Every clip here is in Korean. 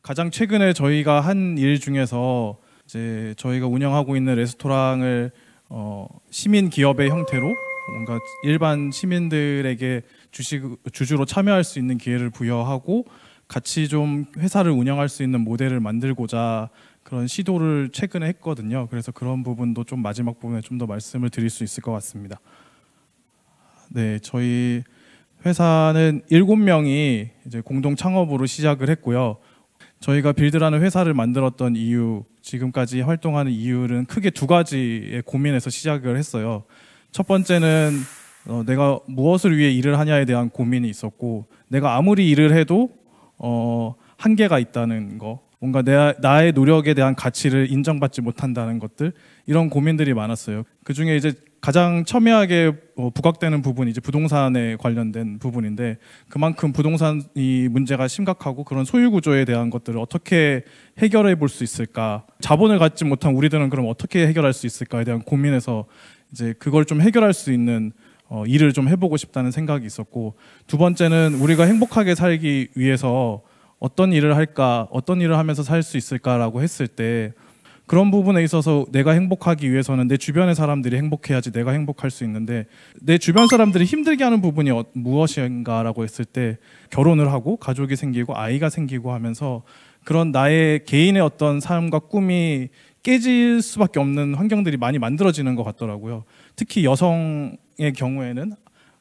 가장 최근에 저희가 한 일 중에서 이제 저희가 운영하고 있는 레스토랑을 시민 기업의 형태로 뭔가 일반 시민들에게 주주로 참여할 수 있는 기회를 부여하고 같이 좀 회사를 운영할 수 있는 모델을 만들고자 그런 시도를 최근에 했거든요. 그래서 그런 부분도 좀 마지막 부분에 좀 더 말씀을 드릴 수 있을 것 같습니다. 네, 저희 회사는 7명이 이제 공동 창업으로 시작을 했고요. 저희가 빌드라는 회사를 만들었던 이유, 지금까지 활동하는 이유는 크게 두 가지의 고민에서 시작을 했어요. 첫 번째는 내가 무엇을 위해 일을 하냐에 대한 고민이 있었고, 내가 아무리 일을 해도 한계가 있다는 거, 뭔가 나의 노력에 대한 가치를 인정받지 못한다는 것들, 이런 고민들이 많았어요. 그 중에 이제 가장 첨예하게 부각되는 부분이 이제 부동산에 관련된 부분인데, 그만큼 부동산이 문제가 심각하고 그런 소유 구조에 대한 것들을 어떻게 해결해 볼 수 있을까, 자본을 갖지 못한 우리들은 그럼 어떻게 해결할 수 있을까에 대한 고민에서 이제 그걸 좀 해결할 수 있는 일을 좀 해보고 싶다는 생각이 있었고, 두 번째는 우리가 행복하게 살기 위해서 어떤 일을 할까, 어떤 일을 하면서 살 수 있을까라고 했을 때, 그런 부분에 있어서 내가 행복하기 위해서는 내 주변의 사람들이 행복해야지 내가 행복할 수 있는데, 내 주변 사람들이 힘들게 하는 부분이 무엇인가라고 했을 때, 결혼을 하고 가족이 생기고 아이가 생기고 하면서 그런 나의 개인의 어떤 삶과 꿈이 깨질 수밖에 없는 환경들이 많이 만들어지는 것 같더라고요. 특히 여성의 경우에는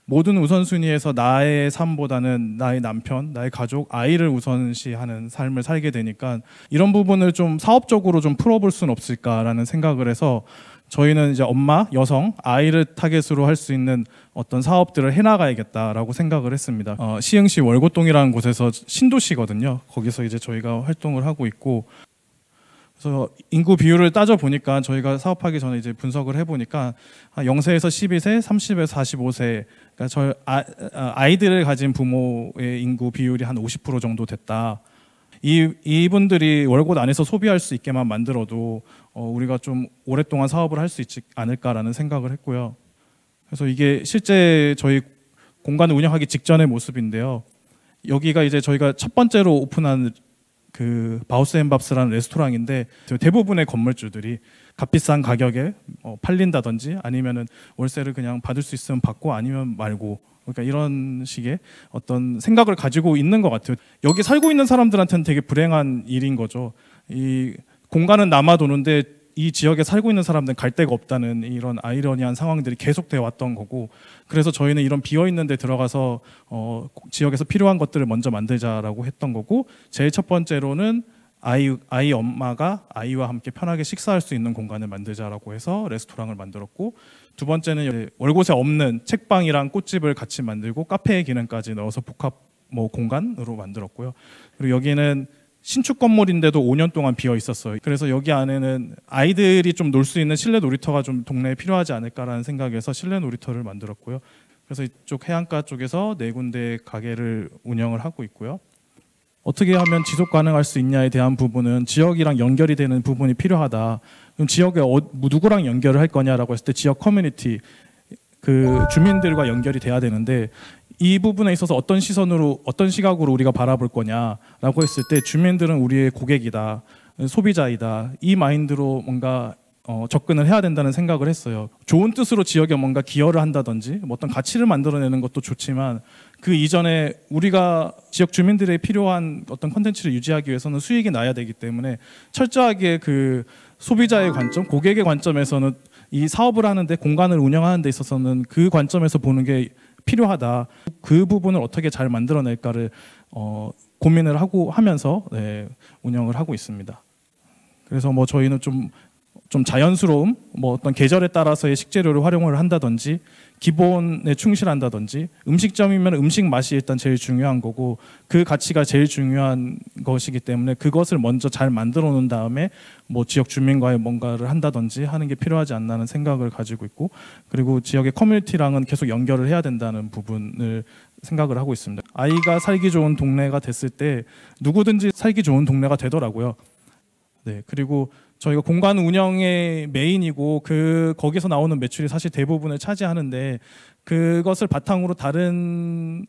모든 우선순위에서 나의 삶보다는 나의 남편, 나의 가족, 아이를 우선시하는 삶을 살게 되니까 이런 부분을 좀 사업적으로 좀 풀어볼 수는 없을까라는 생각을 해서 저희는 이제 엄마, 여성, 아이를 타겟으로 할 수 있는 어떤 사업들을 해나가야겠다라고 생각을 했습니다. 시흥시 월곶동이라는 곳에서 신도시거든요. 거기서 이제 저희가 활동을 하고 있고, 그래서 인구 비율을 따져 보니까 저희가 사업하기 전에 이제 분석을 해보니까 0세에서 12세, 30에서 45세, 그러니까 저희 아이들을 가진 부모의 인구 비율이 한 50% 정도 됐다. 이분들이 월곶 안에서 소비할 수 있게만 만들어도 우리가 좀 오랫동안 사업을 할 수 있지 않을까라는 생각을 했고요. 그래서 이게 실제 저희 공간을 운영하기 직전의 모습인데요. 여기가 이제 저희가 첫 번째로 오픈한 그 바우스앤밥스라는 레스토랑인데, 대부분의 건물주들이 값비싼 가격에 팔린다든지 아니면은 월세를 그냥 받을 수 있으면 받고 아니면 말고, 그러니까 이런 식의 어떤 생각을 가지고 있는 것 같아요. 여기 살고 있는 사람들한테는 되게 불행한 일인 거죠. 이 공간은 남아도는데 이 지역에 살고 있는 사람들은 갈 데가 없다는 이런 아이러니한 상황들이 계속되어 왔던 거고, 그래서 저희는 이런 비어있는 데 들어가서 지역에서 필요한 것들을 먼저 만들자라고 했던 거고, 제일 첫 번째로는 아이 엄마가 아이와 함께 편하게 식사할 수 있는 공간을 만들자라고 해서 레스토랑을 만들었고, 두 번째는 월곶에 없는 책방이랑 꽃집을 같이 만들고 카페의 기능까지 넣어서 복합 공간으로 만들었고요. 그리고 여기는 신축 건물인데도 5년 동안 비어 있었어요. 그래서 여기 안에는 아이들이 좀 놀 수 있는 실내 놀이터가 좀 동네에 필요하지 않을까라는 생각에서 실내 놀이터를 만들었고요. 그래서 이쪽 해안가 쪽에서 4군데 가게를 운영을 하고 있고요. 어떻게 하면 지속 가능할 수 있냐에 대한 부분은 지역이랑 연결이 되는 부분이 필요하다. 그럼 지역에 누구랑 연결을 할 거냐라고 했을 때 지역 커뮤니티, 그 주민들과 연결이 돼야 되는데, 이 부분에 있어서 어떤 시선으로, 어떤 시각으로 우리가 바라볼 거냐라고 했을 때 주민들은 우리의 고객이다, 소비자이다, 이 마인드로 뭔가 접근을 해야 된다는 생각을 했어요. 좋은 뜻으로 지역에 뭔가 기여를 한다든지 어떤 가치를 만들어내는 것도 좋지만, 그 이전에 우리가 지역 주민들의 필요한 어떤 콘텐츠를 유지하기 위해서는 수익이 나야 되기 때문에 철저하게 그 소비자의 관점, 고객의 관점에서는 이 사업을 하는데, 공간을 운영하는 데 있어서는 그 관점에서 보는 게 필요하다. 그 부분을 어떻게 잘 만들어낼까를 고민을 하면서 운영을 하고 있습니다. 그래서 저희는 좀 자연스러움, 어떤 계절에 따라서의 식재료를 활용을 한다든지, 기본에 충실한다든지, 음식점이면 음식 맛이 일단 제일 중요한 거고, 그 가치가 제일 중요한 것이기 때문에 그것을 먼저 잘 만들어 놓은 다음에 지역 주민과의 뭔가를 한다든지 하는 게 필요하지 않나는 생각을 가지고 있고, 그리고 지역의 커뮤니티랑은 계속 연결을 해야 된다는 부분을 생각을 하고 있습니다. 아이가 살기 좋은 동네가 됐을 때 누구든지 살기 좋은 동네가 되더라고요. 네, 그리고 저희가 공간 운영의 메인이고 거기서 나오는 매출이 사실 대부분을 차지하는데 그것을 바탕으로 다른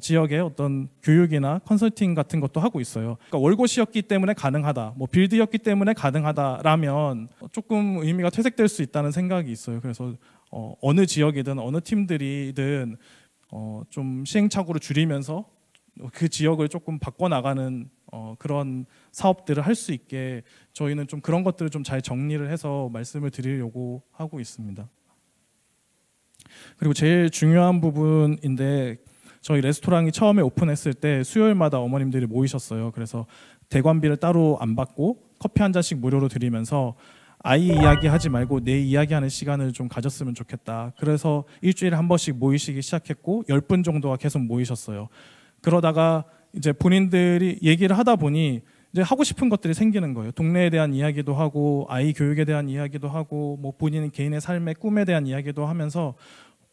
지역의 어떤 교육이나 컨설팅 같은 것도 하고 있어요. 그러니까 월고시였기 때문에 가능하다, 뭐 빌드였기 때문에 가능하다라면 조금 의미가 퇴색될 수 있다는 생각이 있어요. 그래서 어느 지역이든 어느 팀들이든 좀 시행착오를 줄이면서 그 지역을 조금 바꿔나가는 그런 사업들을 할 수 있게 저희는 좀 그런 것들을 좀 잘 정리를 해서 말씀을 드리려고 하고 있습니다. 그리고 제일 중요한 부분인데 저희 레스토랑이 처음에 오픈했을 때 수요일마다 어머님들이 모이셨어요. 그래서 대관비를 따로 안 받고 커피 한 잔씩 무료로 드리면서 아이 이야기 하지 말고 내 이야기하는 시간을 좀 가졌으면 좋겠다. 그래서 일주일에 한 번씩 모이시기 시작했고 10분 정도가 계속 모이셨어요. 그러다가 이제 본인들이 얘기를 하다 보니 이제 하고 싶은 것들이 생기는 거예요. 동네에 대한 이야기도 하고 아이 교육에 대한 이야기도 하고 뭐 본인 개인의 삶의 꿈에 대한 이야기도 하면서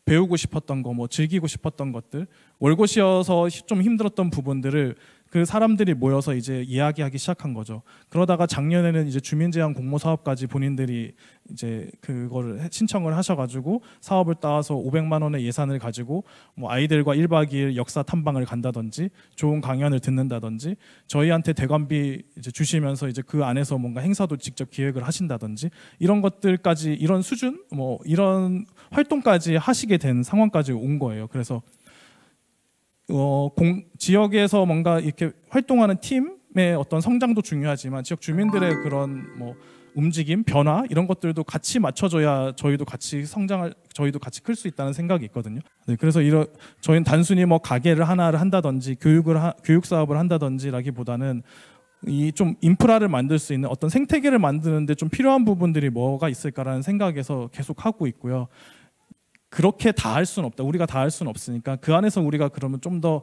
배우고 싶었던 거, 뭐 즐기고 싶었던 것들, 월고시여서 좀 힘들었던 부분들을 그 사람들이 모여서 이제 이야기하기 시작한 거죠. 그러다가 작년에는 이제 주민제한 공모 사업까지 본인들이 이제 그거를 신청을 하셔가지고 사업을 따서 500만 원의 예산을 가지고 뭐 아이들과 1박 2일 역사 탐방을 간다든지 좋은 강연을 듣는다든지 저희한테 대관비 이제 주시면서 이제 그 안에서 뭔가 행사도 직접 기획을 하신다든지 이런 것들까지 이런 수준 뭐 이런 활동까지 하시게 된 상황까지 온 거예요. 그래서 지역에서 뭔가 이렇게 활동하는 팀의 어떤 성장도 중요하지만 지역 주민들의 그런 뭐 움직임, 변화 이런 것들도 같이 맞춰줘야 저희도 같이 저희도 같이 클 수 있다는 생각이 있거든요. 네, 그래서 저희는 단순히 뭐 가게를 하나를 한다든지 교육 사업을 한다든지라기보다는 이 좀 인프라를 만들 수 있는 어떤 생태계를 만드는데 좀 필요한 부분들이 뭐가 있을까라는 생각에서 계속 하고 있고요. 그렇게 다 할 수는 없다. 우리가 다 할 수는 없으니까 그 안에서 우리가 그러면 좀 더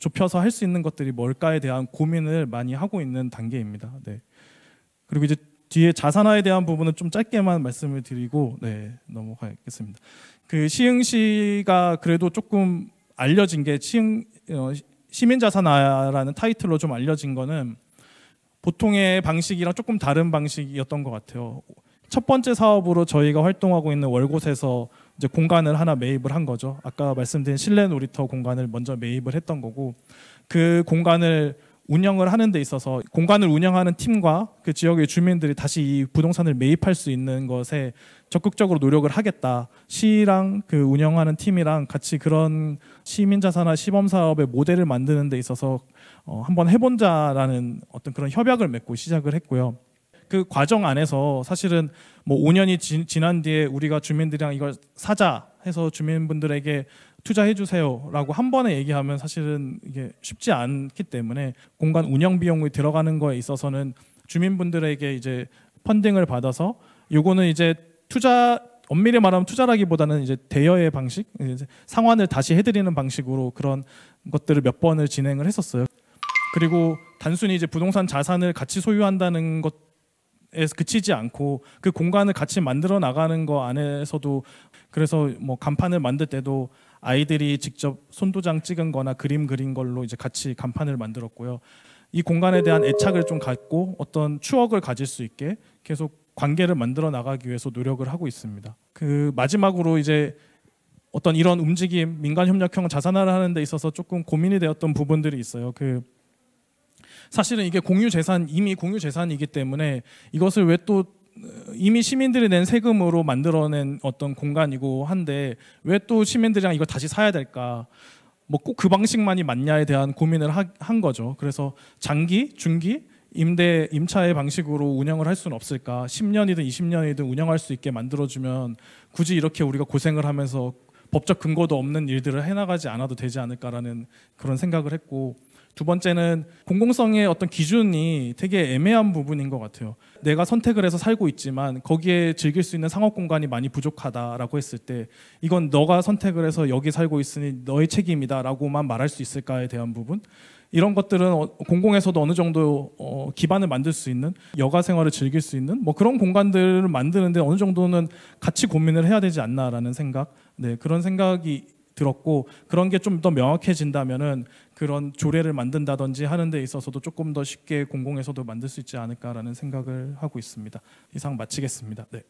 좁혀서 할 수 있는 것들이 뭘까에 대한 고민을 많이 하고 있는 단계입니다. 네. 그리고 이제 뒤에 자산화에 대한 부분은 좀 짧게만 말씀을 드리고 넘어가겠습니다. 그 시흥시가 그래도 조금 알려진 게 시민자산화라는 타이틀로 좀 알려진 거는 보통의 방식이랑 조금 다른 방식이었던 것 같아요. 첫 번째 사업으로 저희가 활동하고 있는 월곶에서 이제 공간을 하나 매입을 한 거죠. 아까 말씀드린 실내 놀이터 공간을 먼저 매입을 했던 거고 그 공간을 운영을 하는 데 있어서 공간을 운영하는 팀과 그 지역의 주민들이 다시 이 부동산을 매입할 수 있는 것에 적극적으로 노력을 하겠다. 시랑 그 운영하는 팀이랑 같이 그런 시민자산화 시범사업의 모델을 만드는 데 있어서 한번 해본다라는 어떤 그런 협약을 맺고 시작을 했고요. 그 과정 안에서 사실은 뭐 5년이 지난 뒤에 우리가 주민들이랑 이걸 사자 해서 주민분들에게 투자해 주세요라고 한 번에 얘기하면 사실은 이게 쉽지 않기 때문에 공간 운영 비용이 들어가는 거에 있어서는 주민분들에게 이제 펀딩을 받아서 요거는 이제 엄밀히 말하면 투자라기보다는 이제 대여의 방식, 이제 상환을 다시 해드리는 방식으로 그런 것들을 몇 번을 진행을 했었어요. 그리고 단순히 이제 부동산 자산을 같이 소유한다는 것 에서 그치지 않고 그 공간을 같이 만들어 나가는 거 안에서도 그래서 뭐 간판을 만들 때도 아이들이 직접 손도장 찍은 거나 그림 그린 걸로 이제 같이 간판을 만들었고요. 이 공간에 대한 애착을 좀 갖고 어떤 추억을 가질 수 있게 계속 관계를 만들어 나가기 위해서 노력을 하고 있습니다. 그 마지막으로 이제 어떤 이런 움직임, 민간협력형 자산화를 하는 데 있어서 조금 고민이 되었던 부분들이 있어요. 사실은 이게 이미 공유재산이기 때문에 이것을 왜 또 이미 시민들이 낸 세금으로 만들어낸 어떤 공간이고 한데 왜 또 시민들이랑 이걸 다시 사야 될까? 뭐 꼭 그 방식만이 맞냐에 대한 고민을 한 거죠. 그래서 장기, 중기, 임차의 방식으로 운영을 할 수는 없을까? 10년이든 20년이든 운영할 수 있게 만들어주면 굳이 이렇게 우리가 고생을 하면서 법적 근거도 없는 일들을 해나가지 않아도 되지 않을까라는 그런 생각을 했고 두 번째는 공공성의 어떤 기준이 되게 애매한 부분인 것 같아요. 내가 선택을 해서 살고 있지만 거기에 즐길 수 있는 상업 공간이 많이 부족하다라고 했을 때 이건 너가 선택을 해서 여기 살고 있으니 너의 책임이다라고만 말할 수 있을까에 대한 부분 이런 것들은 공공에서도 어느 정도 기반을 만들 수 있는 여가 생활을 즐길 수 있는 뭐 그런 공간들을 만드는데 어느 정도는 같이 고민을 해야 되지 않나라는 생각 그런 생각이 들었고, 그런 게 좀 더 명확해진다면은 그런 조례를 만든다든지 하는 데 있어서도 조금 더 쉽게 공공에서도 만들 수 있지 않을까라는 생각을 하고 있습니다. 이상 마치겠습니다. 네.